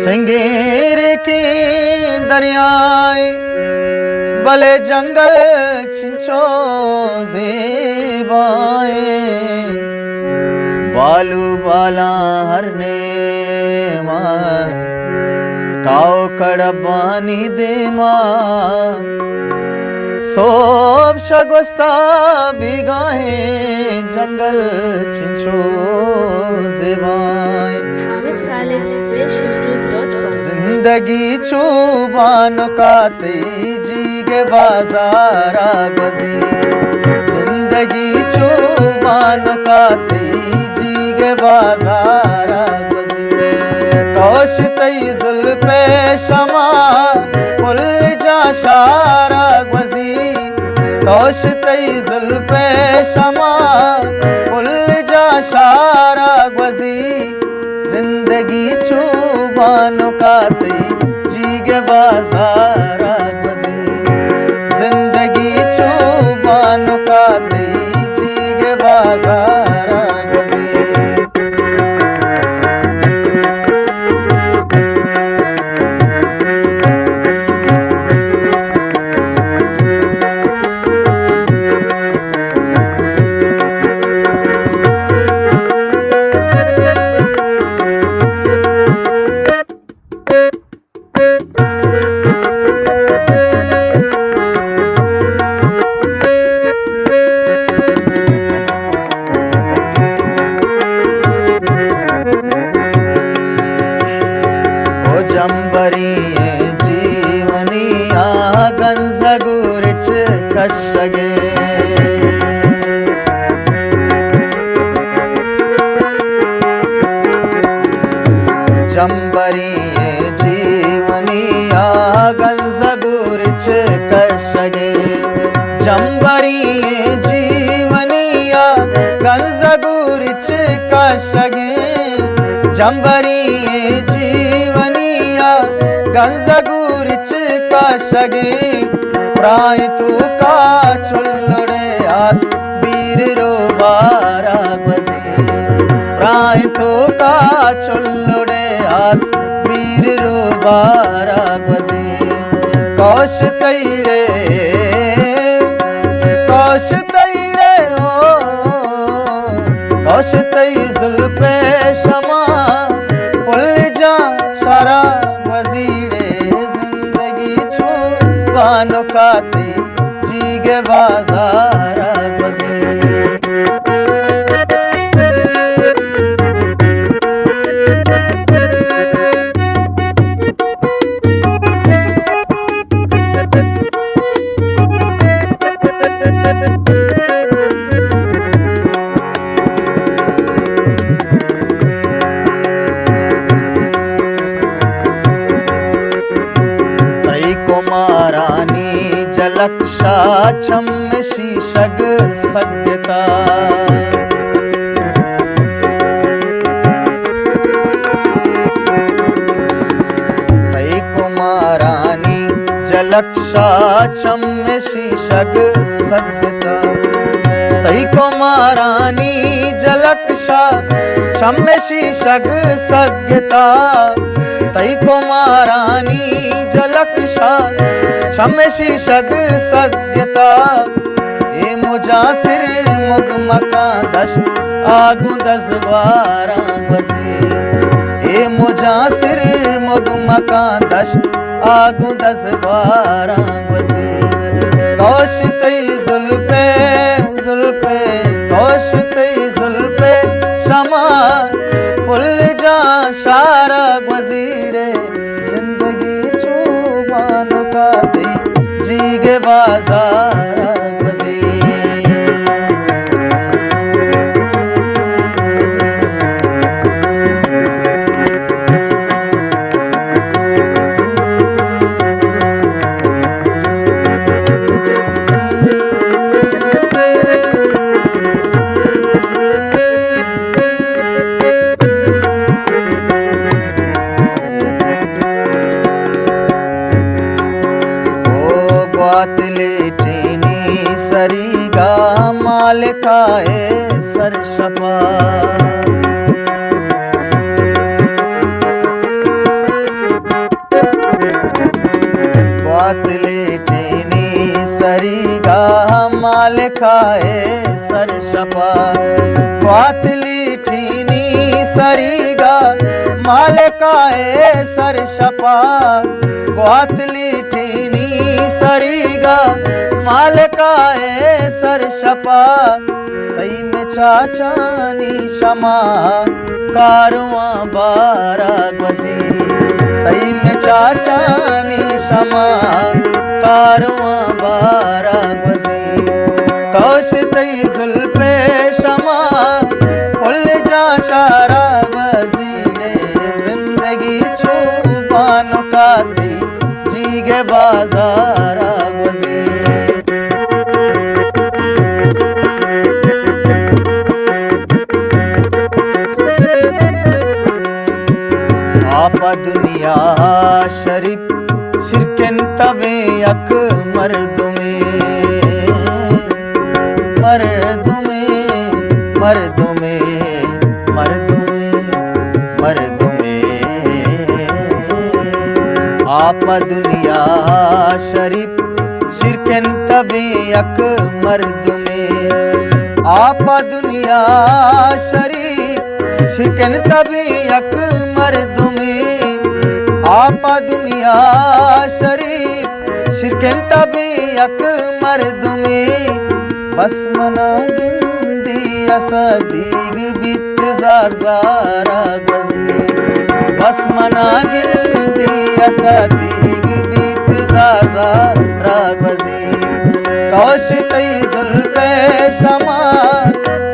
सिंगेर के दरियाए भले जंगल छिंचो जेबाए बालू बाला हरने काओ कड़बानी दे सोब शगुस्ता बिगाहे जंगल छिंचो जेबाए जिंदगी छुबान का तेजी के बाजारा बजी जिंदगी छुबान का तेजी के बाजारा बजी कौश तई जुल्फे शमा पुल जा शारा बजी कौश तई जुल्फे शमा पुल जा शारा बजी जिंदगी छुबानो का जी के बाजारा बजी जिंदगी छुबानो का जी के बाजारा बजी जंबरी जीवनी गंजगुरिच कशगे जंबरी जीवनी गंजगुरिच कशगे जंबरी जीवनी गंजगुरिच कशगे जंबरी जीवनी गंजगुरिच काशगे प्राय तू का चुल्लुड़े आस बीर रो बारा बजे प्राय तू का चुल्लुड़े आस बीर रो बारा बजे कौश तैड़े ओ कौश तई जुल्फे शमा पुल जा शारा वजीरे जिंदगी छुबानो काते जी के बाजारा बजी कुमारानी जलक्षा छम शीशग सज्ञता तई कुमारानी जलक्षा छम शीशग सज्ञता तई कुमारानी जलक्षा छम शीशग सज्ञता तई कुमारानी जलक्षा छम शीशग सज्ञता ए मुजासिर मुगमका दश्त आगू दसबारा बजे ए मुजासिर मुगमका दश्त आगू दसबारा बजे कौश तई जुल्फे जुल्फे कौश तई जुल्फे शमा पुल जा शारा वजीरे जिंदगी छुबानो का जी के बाजारा बजी काए सर शपा ग्वातली ठीनी सरीगा मालकाए सर शपा ग्वातली ठीनी सरीगा मालकाए सर शपा तई में चाचानी शमा कारवां बारा गजी तई में चाचानी शमा कारवां बारा गजी कौश तई जुल्फे शमा पुल जा शारा वजीने जिंदगी छुपानो काती जीगे बाजारा गजी आपा दुनिया शरीफ शिरकन तबे अक मर्दुमे मर्दुमे मर्दुमे मर्दुमे मर्दुमे आपा दुनिया शरीफ शिरकन तबे अक मर्दुमे आपा दुनिया शरीफ शिकन तभी अक मर्दुमे आपा दुनिया शरीफ शिकन तभी अक मर्दुमे बस मना गिंदी असदीग बित जार जारा गजी बस मना गिंदी असदीग बित जार जारा गजी कौश तई जुल्फे शमा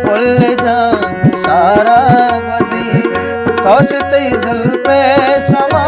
पुल जा शारा वजी कौश तई जुल्फे शमा